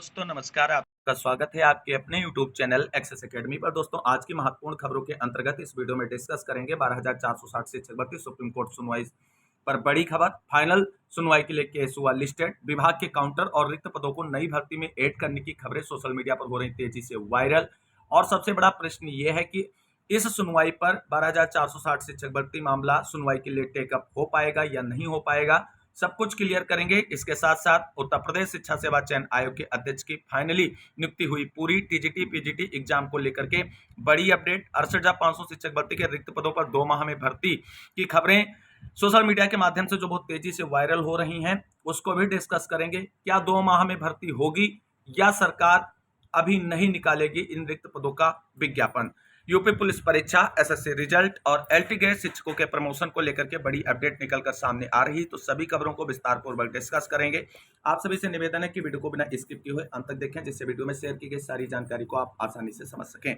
दोस्तों नमस्कार, आपका स्वागत है आपके अपने YouTube चैनल एक्सेस एकेडमी पर। दोस्तों आज की महत्वपूर्ण खबरों के अंतर्गत इस वीडियो में डिस्कस करेंगे 12,460 से 632 सुप्रीम कोर्ट सुनवाई पर बड़ी खबर। फाइनल सुनवाई के लिए केस हुआ लिस्टेड। विभाग के काउंटर और रिक्त पदों को नई भर्ती में ऐड करने की खबरें सोशल मीडिया पर हो रही तेजी से वायरल। और सबसे बड़ा प्रश्न यह है कि इस सुनवाई पर 12,460 से 632 मामला सुनवाई के लिए टेकअप हो पाएगा या नहीं हो पाएगा, सब कुछ क्लियर करेंगे। इसके साथ साथ उत्तर प्रदेश शिक्षा सेवा चयन आयोग के अध्यक्ष की फाइनली नियुक्ति हुई पूरी। टीजीटी पीजीटी एग्जाम को लेकर के बड़ी अपडेट। 68,500 शिक्षक भर्ती के रिक्त पदों पर 2 माह में भर्ती की खबरें सोशल मीडिया के माध्यम से जो बहुत तेजी से वायरल हो रही हैं, उसको भी डिस्कस करेंगे। क्या 2 माह में भर्ती होगी या सरकार अभी नहीं निकालेगी इन रिक्त पदों का विज्ञापन। यूपी पुलिस परीक्षा, एसएससी रिजल्ट और एलटी ग्रेड शिक्षकों के प्रमोशन को लेकर के बड़ी अपडेट निकलकर सामने आ रही, तो सभी खबरों को विस्तार पूर्वक डिस्कस करेंगे। आप सभी से निवेदन है कि वीडियो को बिना स्किप किए हुए अंत तक देखें, जिससे वीडियो में शेयर की गई सारी जानकारी को आप आसानी से समझ सकें।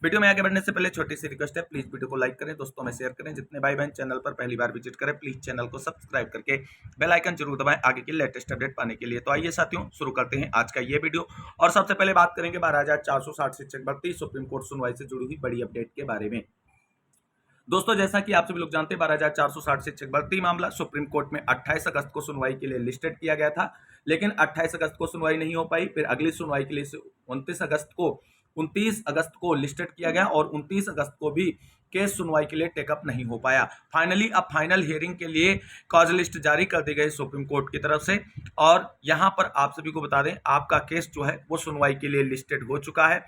वीडियो में आगे बढ़ने से पहले छोटी सी रिक्वेस्ट है, प्लीज वीडियो को लाइक करें, दोस्तों में शेयर करें। जितने भाई बहन चैनल पर पहली बार विजिट करें, प्लीज चैनल को सब्सक्राइब करके बेल आइकन जरूर दबाएं आगे की लेटेस्ट अपडेट पाने के लिए। तो आइए साथियों, शुरू करते हैं आज का ये वीडियो। और सबसे पहले बात करेंगे 12,460 शिक्षक भर्ती सुप्रीम कोर्ट सुनवाई से जुड़ी हुई बड़ी अपडेट के बारे में। दोस्तों जैसा कि आप सभी लोग जानते हैं, 12,460 शिक्षक भर्ती मामला सुप्रीम कोर्ट में 28 अगस्त को सुनवाई के लिए लिस्टेड किया गया था, लेकिन 28 अगस्त को सुनवाई नहीं हो पाई। फिर अगली सुनवाई के लिए 29 अगस्त को लिस्टेड किया गया और 29 अगस्त को भी केस सुनवाई के लिए टेकअप नहीं हो पाया। फाइनली अब फाइनल हियरिंग के लिए कॉज लिस्ट जारी कर दी गई सुप्रीम कोर्ट की तरफ से। और यहां पर आप सभी को बता दें, आपका केस जो है वो सुनवाई के लिए लिस्टेड हो चुका है।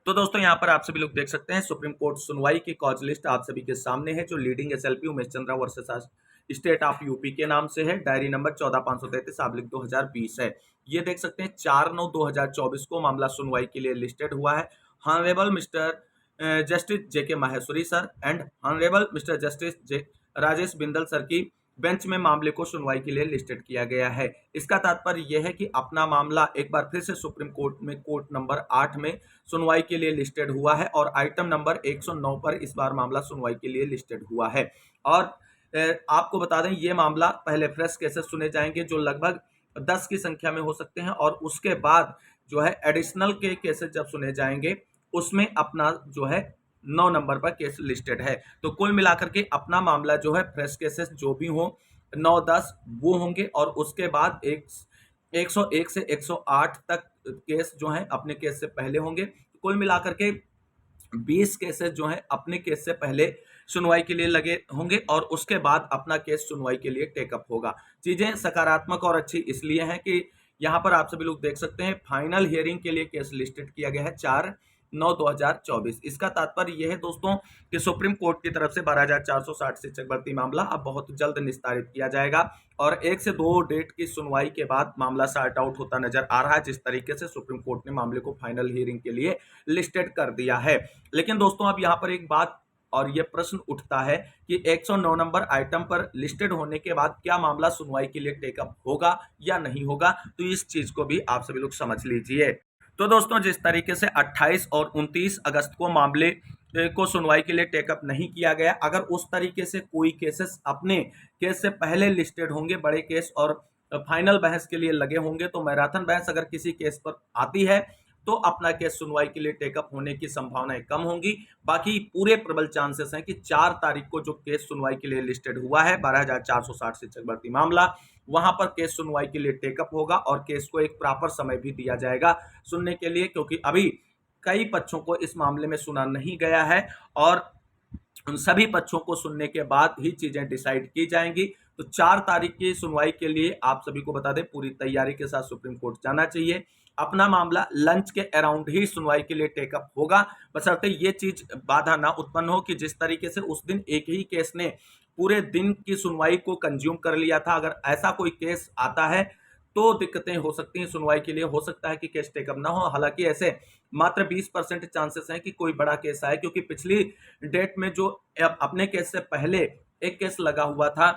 तो दोस्तों यहाँ पर आप सभी लोग देख सकते हैं, सुप्रीम कोर्ट सुनवाई की कॉज लिस्ट आप सभी के सामने है, जो leading SLP Umesh Chandra versus state of UP के नाम से है। डायरी नंबर 14,533 ऑब्लिक 2020 है। ये देख सकते हैं 4/9/2024 को मामला सुनवाई के लिए लिस्टेड हुआ है। Honourable mister justice JK Maheshwari sir and honourable mister justice Rajesh Bindal sir की बेंच में मामले को सुनवाई के लिए लिस्टेड किया गया है। इसका तात्पर्य यह है कि अपना मामला एक बार फिर से सुप्रीम कोर्ट में कोर्ट नंबर 8 में सुनवाई के लिए लिस्टेड हुआ है और आइटम नंबर 109 पर इस बार मामला सुनवाई के लिए लिस्टेड हुआ है। और आपको बता दें, ये मामला पहले फ्रेश केसेस सुने जाएंगे जो लगभग 10 की संख्या में हो सकते हैं, और उसके बाद जो है एडिशनल के केसेस जब सुने जाएंगे उसमें अपना जो है 9 नंबर पर केस लिस्टेड है। तो कुल मिलाकर के अपना मामला जो है फ्रेश केसेस जो भी हो 9-10 वो होंगे, और उसके बाद 101 से 108 तक केस जो है अपने केस से पहले होंगे। कुल मिलाकर के 20 केसेस जो है अपने केस से पहले सुनवाई के लिए लगे होंगे, और उसके बाद अपना केस सुनवाई के लिए टेकअप होगा। चीजें सकारात्मक और अच्छी इसलिए हैं कि यहाँ पर आप सभी लोग देख सकते हैं, फाइनल हियरिंग के लिए केस लिस्टेड किया गया है 4/9/2024। इसका तात्पर्य यह है दोस्तों कि सुप्रीम कोर्ट की तरफ से 12,460 शिक्षक भर्ती मामला अब बहुत जल्द निस्तारित किया जाएगा, और 1 से 2 डेट की सुनवाई के बाद मामला सॉर्ट आउट होता नजर आ रहा है, जिस तरीके से सुप्रीम कोर्ट ने मामले को फाइनल हियरिंग के लिए लिस्टेड कर दिया है। लेकिन दोस्तों अब यहाँ पर एक बात और यह प्रश्न उठता है कि 109 नंबर आइटम पर लिस्टेड होने के बाद क्या मामला सुनवाई के लिए टेकअप होगा या नहीं होगा, तो इस चीज को भी आप सभी लोग समझ लीजिए। तो दोस्तों जिस तरीके से 28 और 29 अगस्त को मामले को सुनवाई के लिए टेकअप नहीं किया गया, अगर उस तरीके से कोई केसेस अपने केस से पहले लिस्टेड होंगे, बड़े केस और फाइनल बहस के लिए लगे होंगे, तो मैराथन बहस अगर किसी केस पर आती है तो अपना केस सुनवाई के लिए टेकअप होने की संभावनाएं कम होंगी। बाकी पूरे प्रबल चांसेस हैं कि 4 तारीख को जो केस सुनवाई के लिए लिस्टेड हुआ है 12,460 शिक्षक भर्ती मामला, वहां पर केस सुनवाई के लिए टेकअप होगा, और केस को एक प्रॉपर समय भी दिया जाएगा सुनने के लिए, क्योंकि अभी कई पक्षों को इस मामले में सुना नहीं गया है, और उन सभी पक्षों को सुनने के बाद ही चीजें डिसाइड की जाएंगी। तो 4 तारीख की सुनवाई के लिए आप सभी को बता दें, पूरी तैयारी के साथ सुप्रीम कोर्ट जाना चाहिए। अपना मामला लंच के अराउंड ही सुनवाई के लिए टेकअप होगा, बशर्ते ये चीज बाधा ना उत्पन्न हो कि जिस तरीके से उस दिन एक ही केस ने पूरे दिन की सुनवाई को कंज्यूम कर लिया था। अगर ऐसा कोई केस आता है तो दिक्कतें हो सकती हैं सुनवाई के लिए, हो सकता है कि केस टेकअप ना हो। हालांकि ऐसे मात्र 20% चांसेस हैं कि कोई बड़ा केस आए, क्योंकि पिछली डेट में जो अपने केस से पहले एक केस लगा हुआ था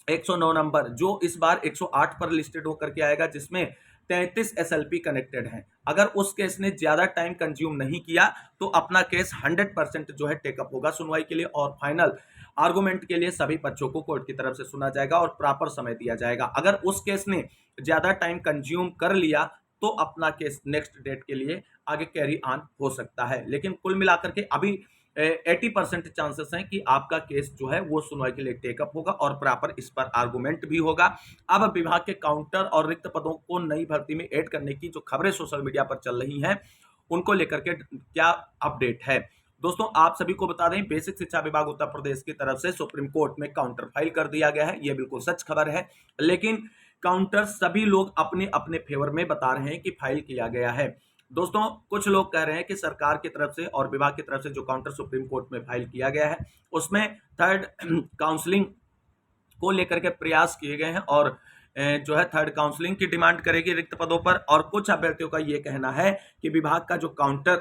109 नंबर, जो इस बार 108 पर लिस्टेड होकर के आएगा, जिसमें 33 एसएलपी कनेक्टेड हैं। अगर उस केस ने ज्यादा टाइम कंज्यूम नहीं किया तो अपना केस 100% जो है टेकअप होगा सुनवाई के लिए, और फाइनल आर्गुमेंट के लिए सभी पक्षों को कोर्ट की तरफ से सुना जाएगा और प्रॉपर समय दिया जाएगा। अगर उस केस ने ज्यादा टाइम कंज्यूम कर लिया तो अपना केस नेक्स्ट डेट के लिए आगे कैरी ऑन हो सकता है। लेकिन कुल मिलाकर के अभी 80% चांसेस हैं कि आपका केस जो है वो सुनवाई के लिए टेकअप होगा और प्रॉपर इस पर आर्गुमेंट भी होगा। अब विभाग के काउंटर और रिक्त पदों को नई भर्ती में ऐड करने की जो खबरें सोशल मीडिया पर चल रही हैं उनको लेकर के क्या अपडेट है दोस्तों, आप सभी को बता दें, बेसिक शिक्षा विभाग उत्तर प्रदेश की तरफ से सुप्रीम कोर्ट में काउंटर फाइल कर दिया गया है। यह बिल्कुल सच खबर है, लेकिन काउंटर सभी लोग अपने अपने फेवर में बता रहे हैं कि फाइल किया गया है। दोस्तों, कुछ लोग कह रहे हैं कि सरकार की तरफ से और विभाग की तरफ से जो काउंटर सुप्रीम कोर्ट में फाइल किया गया है उसमें थर्ड काउंसलिंग को लेकर के प्रयास किए गए हैं और जो है थर्ड काउंसलिंग की डिमांड करेगी रिक्त पदों पर। और कुछ अभ्यर्थियों का यह कहना है कि विभाग का जो काउंटर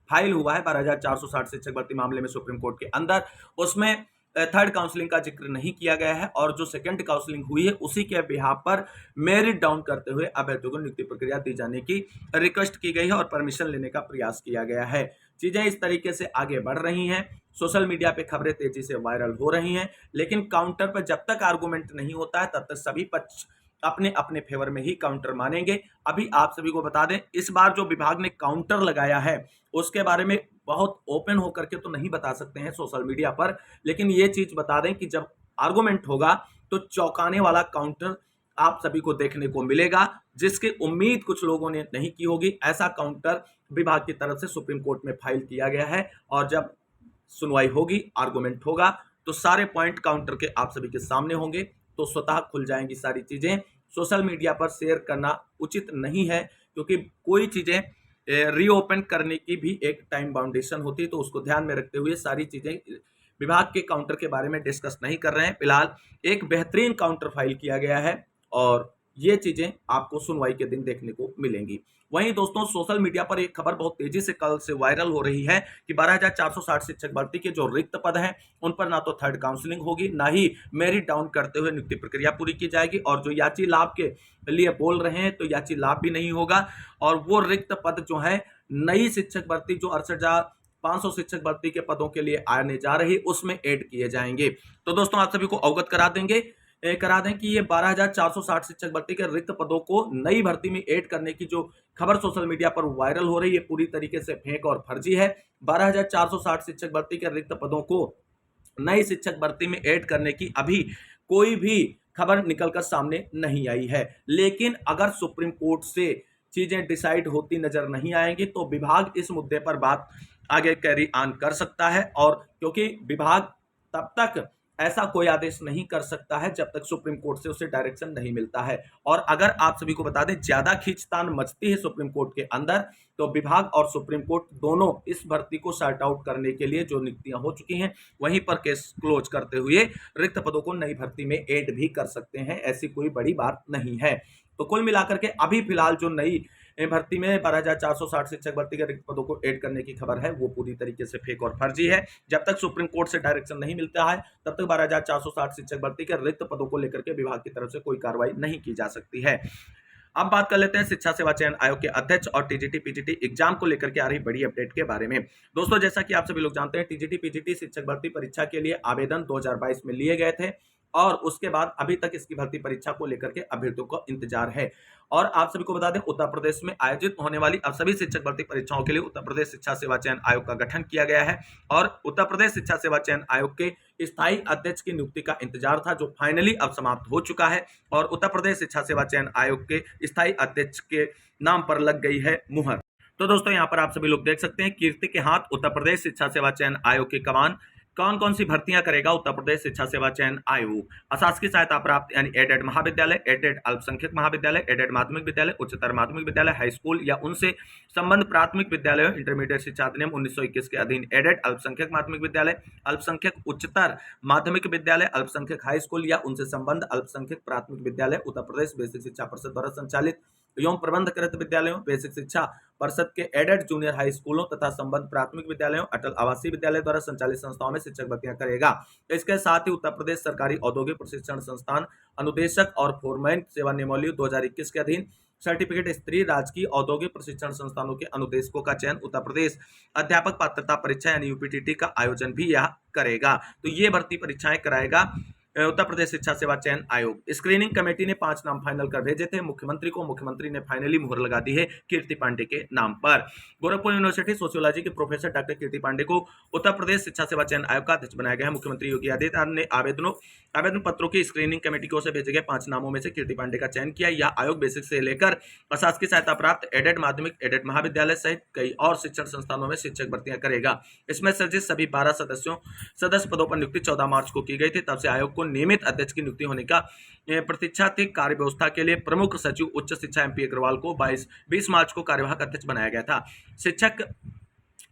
फाइल हुआ है 12,460 शिक्षक भर्ती मामले में सुप्रीम कोर्ट के अंदर, उसमें थर्ड काउंसलिंग का जिक्र नहीं किया गया है और जो सेकंड काउंसलिंग हुई है उसी के बिहाफ पर मेरिट डाउन करते हुए अभ्यर्थियों को नियुक्ति प्रक्रिया दी जाने की रिक्वेस्ट की गई है और परमिशन लेने का प्रयास किया गया है। चीजें इस तरीके से आगे बढ़ रही हैं, सोशल मीडिया पे खबरें तेजी से वायरल हो रही हैं, लेकिन काउंटर पर जब तक आर्गुमेंट नहीं होता है तब तक सभी पक्ष अपने अपने फेवर में ही काउंटर मानेंगे। अभी आप सभी को बता दें, इस बार जो विभाग ने काउंटर लगाया है उसके बारे में बहुत ओपन होकर के तो नहीं बता सकते हैं सोशल मीडिया पर, लेकिन ये चीज बता दें कि जब आर्गुमेंट होगा तो चौंकाने वाला काउंटर आप सभी को देखने को मिलेगा, जिसकी उम्मीद कुछ लोगों ने नहीं की होगी। ऐसा काउंटर विभाग की तरफ से सुप्रीम कोर्ट में फाइल किया गया है और जब सुनवाई होगी, आर्गुमेंट होगा, तो सारे पॉइंट काउंटर के आप सभी के सामने होंगे, तो स्वतः खुल जाएंगी सारी चीजें। सोशल मीडिया पर शेयर करना उचित नहीं है, क्योंकि कोई चीजें रीओपन करने की भी एक टाइम बाउंडेशन होती है, तो उसको ध्यान में रखते हुए सारी चीजें विभाग के काउंटर के बारे में डिस्कस नहीं कर रहे हैं। फिलहाल एक बेहतरीन काउंटर फाइल किया गया है और ये चीजें आपको सुनवाई के दिन देखने को मिलेंगी। वहीं दोस्तों, सोशल मीडिया पर एक खबर बहुत तेजी से कल से वायरल हो रही है कि 12,460 शिक्षक भर्ती के जो रिक्त पद हैं उन पर ना तो थर्ड काउंसलिंग होगी, ना ही मेरिट डाउन करते हुए नियुक्ति प्रक्रिया पूरी की जाएगी, और जो याची लाभ के लिए बोल रहे हैं तो याची लाभ भी नहीं होगा, और वो रिक्त पद जो है नई शिक्षक भर्ती जो 68,500 शिक्षक भर्ती के पदों के लिए आने जा रही उसमें ऐड किए जाएंगे। तो दोस्तों, आप सभी को अवगत करा दें कि ये 12,460 शिक्षक भर्ती के रिक्त पदों को नई भर्ती में ऐड करने की जो खबर सोशल मीडिया पर वायरल हो रही है पूरी तरीके से फेक और फर्जी है। 12,460 शिक्षक भर्ती के रिक्त पदों को नई शिक्षक भर्ती में ऐड करने की अभी कोई भी खबर निकलकर सामने नहीं आई है, लेकिन अगर सुप्रीम कोर्ट से चीजें डिसाइड होती नजर नहीं आएंगी तो विभाग इस मुद्दे पर बात आगे कैरी ऑन कर सकता है, और क्योंकि विभाग तब तक ऐसा कोई आदेश नहीं कर सकता है जब तक सुप्रीम कोर्ट से उसे डायरेक्शन नहीं मिलता है। और अगर आप सभी को बता दें, ज्यादा खींचतान मचती है सुप्रीम कोर्ट के अंदर, तो विभाग और सुप्रीम कोर्ट दोनों इस भर्ती को सॉर्ट आउट करने के लिए जो नियुक्तियां हो चुकी हैं वहीं पर केस क्लोज करते हुए रिक्त पदों को नई भर्ती में ऐड भी कर सकते हैं। ऐसी कोई बड़ी बात नहीं है। तो कुल मिलाकर के अभी फिलहाल जो नई भर्ती में 12,460 शिक्षक भर्ती के रिक्त पदों को ऐड करने की खबर है वो पूरी तरीके से फेक और फर्जी है। जब तक सुप्रीम कोर्ट से डायरेक्शन नहीं मिलता है तब तक 12,460 शिक्षक भर्ती के रिक्त पदों को लेकर के विभाग की तरफ से कोई कार्रवाई नहीं की जा सकती है। अब बात कर लेते हैं शिक्षा सेवा चयन आयोग के अध्यक्ष और टीजीटी पीजीटी एग्जाम को लेकर के आ रही बड़ी अपडेट के बारे में। दोस्तों, जैसा कि आप सभी लोग जानते हैं, टीजीटी पीजीटी शिक्षक भर्ती परीक्षा के लिए आवेदन 2022 में लिए गए थे और उसके बाद अभी तक इसकी भर्ती परीक्षा को लेकर के अभ्यर्थियों को इंतजार है। और आप सभी को बता दें, उत्तर प्रदेश में आयोजित होने वाली अब सभी शिक्षक भर्ती परीक्षाओं के लिए उत्तर प्रदेश शिक्षा सेवा चयन आयोग का गठन किया गया है और उत्तर प्रदेश शिक्षा सेवा चयन आयोग के स्थायी अध्यक्ष की नियुक्ति का इंतजार था, जो फाइनली अब समाप्त हो चुका है और उत्तर प्रदेश शिक्षा सेवा चयन आयोग के स्थायी अध्यक्ष के नाम पर लग गई है मुहर। तो दोस्तों, यहाँ पर आप सभी लोग देख सकते हैं, कीर्ति के हाथ उत्तर प्रदेश शिक्षा सेवा चयन आयोग की कमान। कौन कौन सी भर्तियां करेगा उत्तर प्रदेश शिक्षा सेवा चयन आयोग? अशासकीय सहायता प्राप्त यानी एडेड महाविद्यालय, एडेड अल्पसंख्यक महाविद्यालय, एडेड माध्यमिक विद्यालय, उच्चतर माध्यमिक विद्यालय, हाई स्कूल या उनसे संबंध प्राथमिक विद्यालयों, इंटरमीडिएट शिक्षा अधिनियम 1921 के अधीन एडेड अल्पसंख्यक माध्यमिक विद्यालय, अल्पसंख्यक उच्चतर माध्यमिक विद्यालय, अल्पसंख्यक हाई स्कूल या उनसे संबंध अल्पसंख्यक प्राथमिक विद्यालय, उत्तर प्रदेश बेसिक शिक्षा परिषद द्वारा संचालित एवं प्रबंधकृत विद्यालयों, बेसिक शिक्षा परिषद के एडेड जूनियर हाई स्कूलों तथा संबंध प्राथमिक विद्यालयों, अटल आवासीय विद्यालय द्वारा संचालित संस्थाओं में शिक्षक भर्तियां करेगा। इसके साथ ही उत्तर प्रदेश सरकारी औद्योगिक प्रशिक्षण संस्थान अनुदेशक और फोरमैन सेवा नियमावली 2021 के अधीन सर्टिफिकेट स्तरीय राजकीय औद्योगिक प्रशिक्षण संस्थानों के अनुदेशकों का चयन उत्तर प्रदेश अध्यापक पात्रता परीक्षा यानी यूपीटीटी का आयोजन भी यह करेगा। तो ये भर्ती परीक्षाएं कराएगा उत्तर प्रदेश शिक्षा सेवा चयन आयोग। स्क्रीनिंग कमेटी ने 5 नाम फाइनल कर भेजे थे मुख्यमंत्री को। मुख्यमंत्री ने फाइनली मुहर लगा दी है कीर्ति पांडे के नाम पर। गोरखपुर यूनिवर्सिटी सोशियोलॉजी के प्रोफेसर डॉक्टर कीर्ति पांडे को उत्तर प्रदेश शिक्षा सेवा चयन आयोग का अध्यक्ष बनाया गया है। मुख्यमंत्री योगी आदित्यनाथ ने आवेदन पत्रों की स्क्रीनिंग कमेटी की ओर से भेजे गए 5 नामों में से कीर्ति पांडे का चयन किया। यह आयोग बेसिक से लेकर अशासकीय सहायता प्राप्त एडेड माध्यमिक, एडेड महाविद्यालय सहित कई और शिक्षण संस्थानों में शिक्षक भर्तियां करेगा। इसमें सृजित सभी 12 सदस्य पदों पर नियुक्ति 14 मार्च को की गई थी। तब से आयोग को नियमित अध्यक्ष की नियुक्ति होने का प्रतीक्षा थी। कार्य व्यवस्था के लिए प्रमुख सचिव उच्च शिक्षा MP अग्रवाल को 20 मार्च को कार्यवाहक अध्यक्ष बनाया गया था। शिक्षक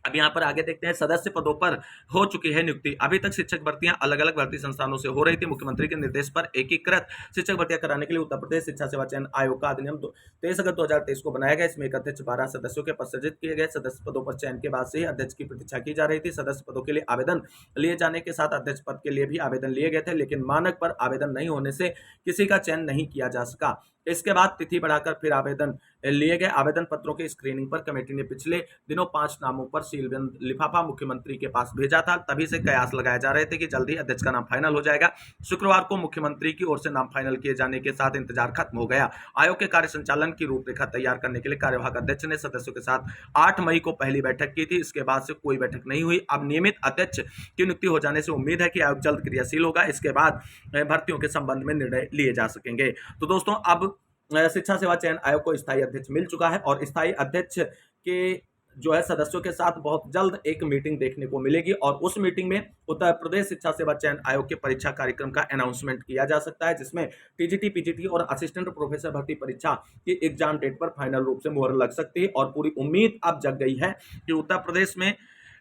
अब यहाँ पर आगे देखते हैं, सदस्य पदों पर हो चुकी है नियुक्ति। अभी तक शिक्षक भर्तियां अलग अलग भर्ती संस्थानों से हो रही थी। मुख्यमंत्री के निर्देश पर एकीकृत शिक्षक भर्तियां कराने के लिए उत्तर प्रदेश शिक्षा सेवा चयन आयोग का अधिनियम 23 अगस्त 2023 को बनाया गया। इसमें एक अध्यक्ष 12 सदस्यों के पद सृजित किए गए। सदस्य पदों पर चयन के बाद से ही अध्यक्ष की प्रतीक्षा की जा रही थी। सदस्य पदों के लिए आवेदन लिए जाने के साथ अध्यक्ष पद के लिए भी आवेदन लिए गए थे, लेकिन मानक पर आवेदन नहीं होने से किसी का चयन नहीं किया जा सका। इसके बाद तिथि बढ़ाकर फिर आवेदन लिए गए। आवेदन पत्रों की स्क्रीनिंग पर कमेटी ने पिछले दिनों 5 नामों पर सीलबंद लिफाफा मुख्यमंत्री के पास भेजा था। तभी से कयास लगाए जा रहे थे कि जल्दी अध्यक्ष का नाम फाइनल हो जाएगा। शुक्रवार को मुख्यमंत्री की ओर से नाम फाइनल किए जाने के साथ इंतजार खत्म हो गया। आयोग के कार्य संचालन की रूपरेखा तैयार करने के लिए कार्यवाहक अध्यक्ष ने सदस्यों के साथ 8 मई को पहली बैठक की थी। इसके बाद से कोई बैठक नहीं हुई। अब नियमित अध्यक्ष की नियुक्ति हो जाने से उम्मीद है कि आयोग जल्द क्रियाशील होगा। इसके बाद भर्तियों के संबंध में निर्णय लिए जा सकेंगे। तो दोस्तों, अब शिक्षा सेवा चयन आयोग को स्थायी अध्यक्ष मिल चुका है और स्थायी अध्यक्ष के जो है सदस्यों के साथ बहुत जल्द एक मीटिंग देखने को मिलेगी और उस मीटिंग में उत्तर प्रदेश शिक्षा सेवा चयन आयोग के परीक्षा कार्यक्रम का अनाउंसमेंट किया जा सकता है, जिसमें टीजीटी, पीजीटी और असिस्टेंट प्रोफेसर भर्ती परीक्षा की एग्जाम डेट पर फाइनल रूप से मुहर लग सकती है। और पूरी उम्मीद अब जग गई है कि उत्तर प्रदेश में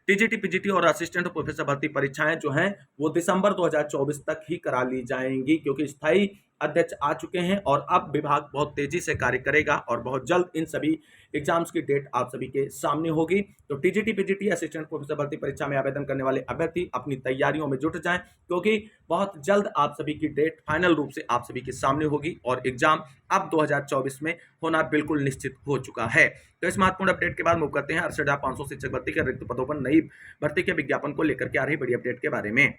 टीजीटी, पीजीटी और असिस्टेंट प्रोफेसर भर्ती परीक्षाएं जो हैं वो दिसंबर 2024 तक ही करा ली जाएंगी, क्योंकि स्थायी अध्यक्ष आ चुके हैं और अब विभाग बहुत तेजी से कार्य करेगा और बहुत जल्द इन सभी एग्जाम्स की डेट आप सभी के सामने होगी। तो टीजीटी, पीजीटी, असिस्टेंट प्रोफेसर भर्ती परीक्षा में आवेदन करने वाले अभ्यर्थी अपनी तैयारियों में जुट जाएं, क्योंकि बहुत जल्द आप सभी की डेट फाइनल रूप से आप सभी के सामने होगी और एग्जाम अब 2024 में होना बिल्कुल निश्चित हो चुका है। तो इस महत्वपूर्ण अपडेट के बाद मूव करते हैं 68,500 शिक्षक भर्ती के रिक्त पदों पर नई भर्ती के विज्ञापन को लेकर के आ रही बड़ी अपडेट के बारे में।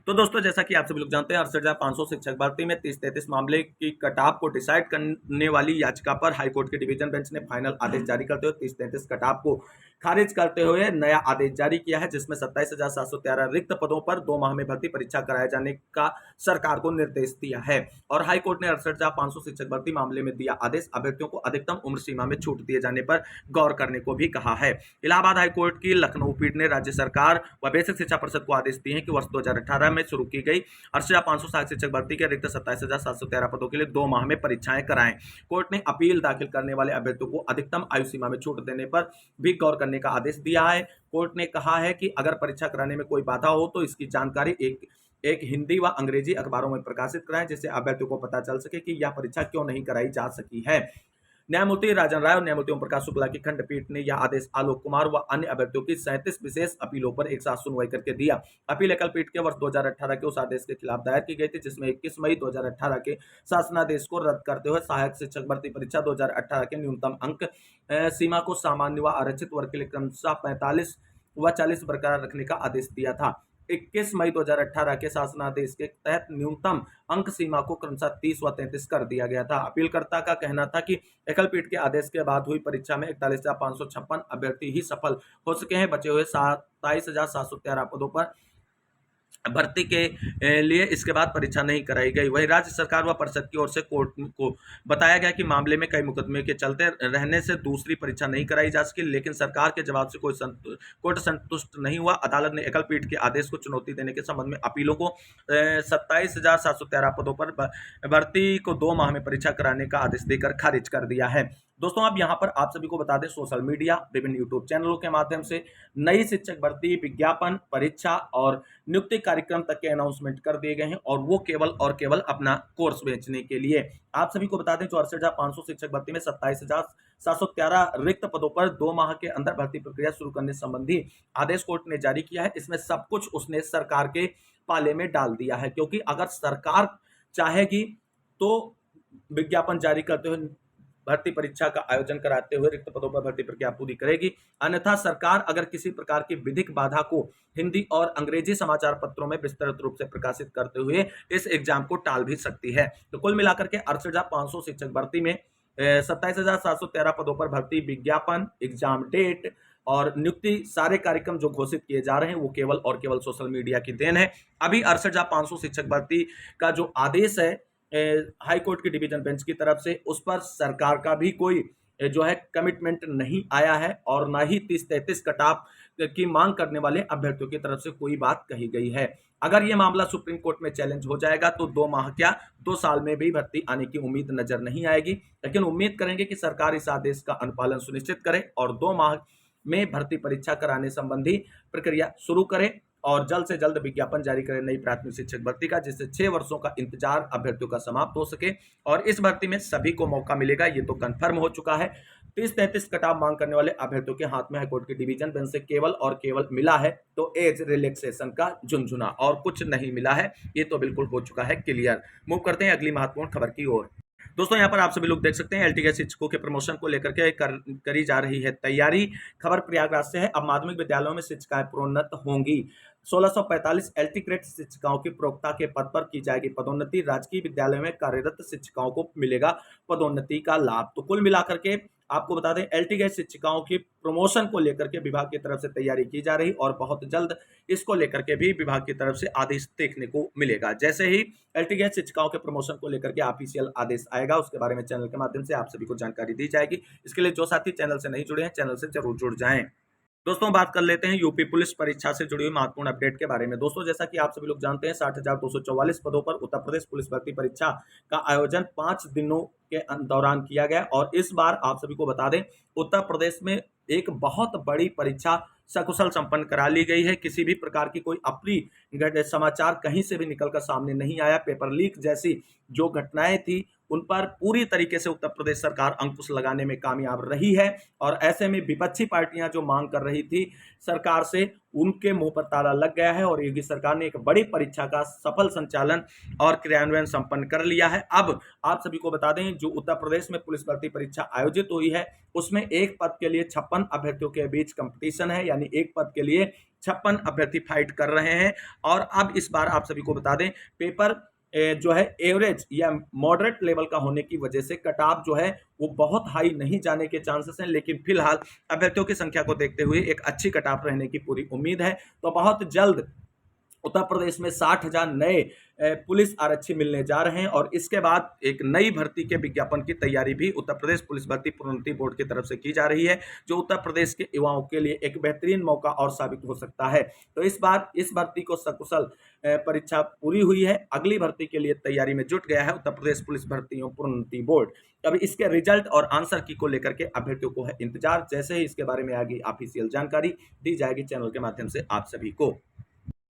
तो दोस्तों, जैसा कि आप सभी लोग जानते हैं, 68,500 शिक्षक भर्ती में 30-33 मामले की कटाव को डिसाइड करने वाली याचिका पर हाईकोर्ट के डिवीजन बेंच ने फाइनल आदेश जारी करते हुए 30-33 कटाव को खारिज करते हुए नया आदेश जारी किया है, जिसमें 27,713 रिक्त पदों पर 2 माह में भर्ती परीक्षा कराए जाने का सरकार को निर्देश दिया है। और हाईकोर्ट ने 68,500 शिक्षक भर्ती मामले में दिया आदेश, अभ्यर्थियों को अधिकतम उम्र सीमा में छूट दिए जाने पर गौर करने को भी कहा है। इलाहाबाद हाईकोर्ट की लखनऊ पीठ ने राज्य सरकार व बेसिक शिक्षा परिषद को आदेश दिए हैं कि वर्ष 2018 में शुरू की गई 68,500 शिक्षक भर्ती के रिक्त 27,713 पदों के लिए 2 माह में परीक्षाएं कराएं। कोर्ट ने अपील दाखिल करने वाले अभ्यर्थियों को अधिकतम आयु सीमा में छूट देने पर भी गौर करने का आदेश दिया है। कोर्ट ने कहा है कि अगर परीक्षा कराने में कोई बाधा हो तो इसकी जानकारी एक हिंदी व अंग्रेजी अखबारों में प्रकाशित कराएं, जिससे अभ्यर्थियों को पता चल सके कि यह परीक्षा क्यों नहीं कराई जा सकी है। न्यायमूर्ति राजन राय और न्यायमूर्ति ओम प्रकाश शुक्ला की खंडपीठ ने यह आदेश आलोक कुमार व अन्य अभ्यर्थियों की 37 विशेष अपीलों पर एक साथ सुनवाई करके दिया। अपील एकल पीठ के वर्ष 2018 के उस आदेश के खिलाफ दायर की गई थी, जिसमें 21 मई 2018 के शासनादेश को रद्द करते हुए सहायक शिक्षक भर्ती परीक्षा 2018 के न्यूनतम अंक सीमा को सामान्य व आरक्षित वर्ग के लिए क्रमशः 45 व 40 बरकरार रखने का आदेश दिया था। 21 मई 2018 के शासनादेश के तहत न्यूनतम अंक सीमा को क्रमशः 30 व 33 कर दिया गया था। अपीलकर्ता का कहना था कि एकल पीठ के आदेश के बाद हुई परीक्षा में 41,556 अभ्यर्थी ही सफल हो सके हैं। बचे हुए 27,713 पदों पर भर्ती के लिए इसके बाद परीक्षा नहीं कराई गई। वहीं राज्य सरकार व परिषद की ओर से कोर्ट को बताया गया कि मामले में कई मुकदमे के चलते रहने से दूसरी परीक्षा नहीं कराई जा सकी, लेकिन सरकार के जवाब से कोर्ट संतुष्ट नहीं हुआ। अदालत ने एकल पीठ के आदेश को चुनौती देने के संबंध में अपीलों को 27,713 पदों पर भर्ती को 2 माह में परीक्षा कराने का आदेश देकर खारिज कर दिया है। दोस्तों, अब यहाँ पर आप सभी को बता दें, सोशल मीडिया, विभिन्न यूट्यूब चैनलों के माध्यम से नई शिक्षक भर्ती, विज्ञापन, परीक्षा और नियुक्ति कार्यक्रम तक के अनाउंसमेंट कर दिए गए हैं और वो केवल और केवल अपना कोर्स बेचने के लिए। आप सभी को बता दें, 64,500 शिक्षक भर्ती में 27,713 रिक्त पदों पर 2 माह के अंदर भर्ती प्रक्रिया शुरू करने संबंधी आदेश कोर्ट ने जारी किया है। इसमें सब कुछ उसने सरकार के पाले में डाल दिया है, क्योंकि अगर सरकार चाहेगी तो विज्ञापन जारी करते हुए भर्ती परीक्षा का आयोजन कराते हुए रिक्त पदों पर भर्ती प्रक्रिया पूरी करेगी। अन्यथा सरकार अगर किसी प्रकार की विधिक बाधा को हिंदी और अंग्रेजी समाचार पत्रों में विस्तृत रूप से प्रकाशित करते हुए इस एग्जाम को टाल भी सकती है। तो कुल मिलाकर के 68,500 शिक्षक भर्ती में 27,713 पदों पर भर्ती विज्ञापन, एग्जाम डेट और नियुक्ति सारे कार्यक्रम जो घोषित किए जा रहे हैं वो केवल और केवल सोशल मीडिया की देन है। अभी 68,500 शिक्षक भर्ती का जो आदेश है हाई कोर्ट की डिवीजन बेंच की तरफ से, उस पर सरकार का भी कोई जो है कमिटमेंट नहीं आया है और ना ही 30-33 कट ऑफ की मांग करने वाले अभ्यर्थियों की तरफ से कोई बात कही गई है। अगर यह मामला सुप्रीम कोर्ट में चैलेंज हो जाएगा तो 2 माह क्या 2 साल में भी भर्ती आने की उम्मीद नजर नहीं आएगी। लेकिन उम्मीद करेंगे कि सरकार इस आदेश का अनुपालन सुनिश्चित करे और 2 माह में भर्ती परीक्षा कराने संबंधी प्रक्रिया शुरू करे और जल्द से जल्द विज्ञापन जारी करें नई प्राथमिक शिक्षक भर्ती का, जिससे 6 वर्षों का इंतजार अभ्यर्थियों का समाप्त हो सके और इस भर्ती में सभी को मौका मिलेगा। ये तो कंफर्म हो चुका है। 30-33 कटाव मांग करने वाले अभ्यर्थियों के हाथ में हाईकोर्ट की डिवीजन बेंच से केवल और केवल मिला है तो एज रिलैक्सेशन का झुनझुना, और कुछ नहीं मिला है। ये तो बिल्कुल हो चुका है क्लियर। मूव करते हैं अगली महत्वपूर्ण खबर की ओर। दोस्तों यहाँ पर आप सभी लोग देख सकते हैं एलटी के शिक्षकों के प्रमोशन को लेकर के करी जा रही है तैयारी। खबर प्रयागराज से है। अब माध्यमिक विद्यालयों में शिक्षिकाएं प्रोन्नत होंगी। 1645 एलटी ग्रेड शिक्षिकाओं की प्रवक्ता के पद पर की जाएगी पदोन्नति। राजकीय विद्यालय में कार्यरत शिक्षिकाओं को मिलेगा पदोन्नति का लाभ। तो कुल मिलाकर के आपको बता दें एलटी ग्रेड शिक्षिकाओं की प्रमोशन को लेकर के विभाग की तरफ से तैयारी की जा रही और बहुत जल्द इसको लेकर के भी विभाग की तरफ से आदेश देखने को मिलेगा। जैसे ही एलटी ग्रेड शिक्षिकाओं के प्रमोशन को लेकर के ऑफिशियल आदेश आएगा उसके बारे में चैनल के माध्यम से आप सभी को जानकारी दी जाएगी। इसके लिए जो साथी चैनल से नहीं जुड़े हैं चैनल से जरूर जुड़ जाएं। दोस्तों बात कर लेते हैं यूपी पुलिस परीक्षा से जुड़ी हुई महत्वपूर्ण अपडेट के बारे में। दोस्तों जैसा कि आप सभी लोग जानते हैं 60,244 पदों पर उत्तर प्रदेश पुलिस भर्ती परीक्षा का आयोजन 5 दिनों के दौरान किया गया और इस बार आप सभी को बता दें उत्तर प्रदेश में एक बहुत बड़ी परीक्षा सकुशल संपन्न करा ली गई है। किसी भी प्रकार की कोई अप्रिय समाचार कहीं से भी निकलकर सामने नहीं आया। पेपर लीक जैसी जो घटनाएं थी उन पर पूरी तरीके से उत्तर प्रदेश सरकार अंकुश लगाने में कामयाब रही है और ऐसे में विपक्षी पार्टियां जो मांग कर रही थी सरकार से उनके मुंह पर ताला लग गया है और योगी सरकार ने एक बड़ी परीक्षा का सफल संचालन और क्रियान्वयन संपन्न कर लिया है। अब आप सभी को बता दें जो उत्तर प्रदेश में पुलिस भर्ती परीक्षा आयोजित हुई है उसमें एक पद के लिए 56 अभ्यर्थियों के बीच कंपटीशन है, यानी एक पद के लिए 56 अभ्यर्थी फाइट कर रहे हैं। और अब इस बार आप सभी को बता दें पेपर जो है एवरेज या मॉडरेट लेवल का होने की वजह से कट ऑफ जो है वो बहुत हाई नहीं जाने के चांसेस हैं, लेकिन फिलहाल अभ्यर्थियों की संख्या को देखते हुए एक अच्छी कट ऑफ रहने की पूरी उम्मीद है। तो बहुत जल्द उत्तर प्रदेश में 60,000 नए पुलिस आरक्षी मिलने जा रहे हैं और इसके बाद एक नई भर्ती के विज्ञापन की तैयारी भी उत्तर प्रदेश पुलिस भर्ती प्रोन्नति बोर्ड की तरफ से की जा रही है, जो उत्तर प्रदेश के युवाओं के लिए एक बेहतरीन मौका और साबित हो सकता है। तो इस बार इस भर्ती को सकुशल परीक्षा पूरी हुई है। अगली भर्ती के लिए तैयारी में जुट गया है उत्तर प्रदेश पुलिस भर्ती प्रोन्नति बोर्ड। अब इसके रिजल्ट और आंसर की को लेकर के अभ्यर्थियों को है इंतजार। जैसे ही इसके बारे में आगे ऑफिशियल जानकारी दी जाएगी चैनल के माध्यम से आप सभी को।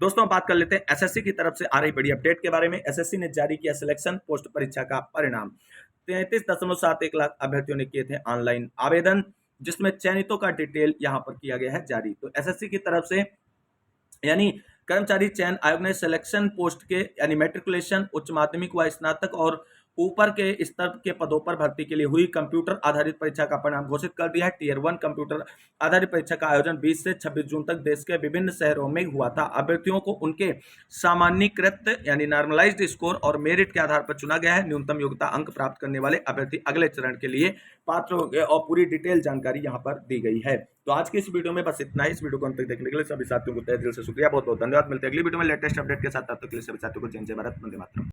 दोस्तों बात कर लेते हैं एसएससी की तरफ से आ रही बड़ी अपडेट के बारे में। एसएससी ने जारी किया सिलेक्शन पोस्ट परीक्षा का परिणाम। 33.71 लाख अभ्यर्थियों ने किए थे ऑनलाइन आवेदन, जिसमें चयनितों का डिटेल यहां पर किया गया है जारी। तो एसएससी की तरफ से यानी कर्मचारी चयन आयोग ने सिलेक्शन पोस्ट के यानी मैट्रिकुलेशन, उच्च माध्यमिक व स्नातक और ऊपर के स्तर के पदों पर भर्ती के लिए हुई कंप्यूटर आधारित परीक्षा का परिणाम घोषित कर दिया है। टियर 1 कंप्यूटर आधारित परीक्षा का आयोजन 20 से 26 जून तक देश के विभिन्न शहरों में हुआ था। अभ्यर्थियों को उनके सामान्यीकृत यानी नॉर्मलाइज्ड स्कोर और मेरिट के आधार पर चुना गया है। न्यूनतम योग्यता अंक प्राप्त करने वाले अभ्यर्थी अगले चरण के लिए पात्र हो गए और पूरी डिटेल जानकारी यहाँ पर दी गई है। तो आज की इस वीडियो में बस इतना ही। इस वीडियो को अंत तक देखने के लिए सभी साथियों को तहे दिल से शुक्रिया, बहुत बहुत धन्यवाद। मिलते हैं अगली वीडियो में लेटेस्ट अपडेट के साथ। तब तक के लिए सभी साथियों को जय जय भारत, वंदे मातरम।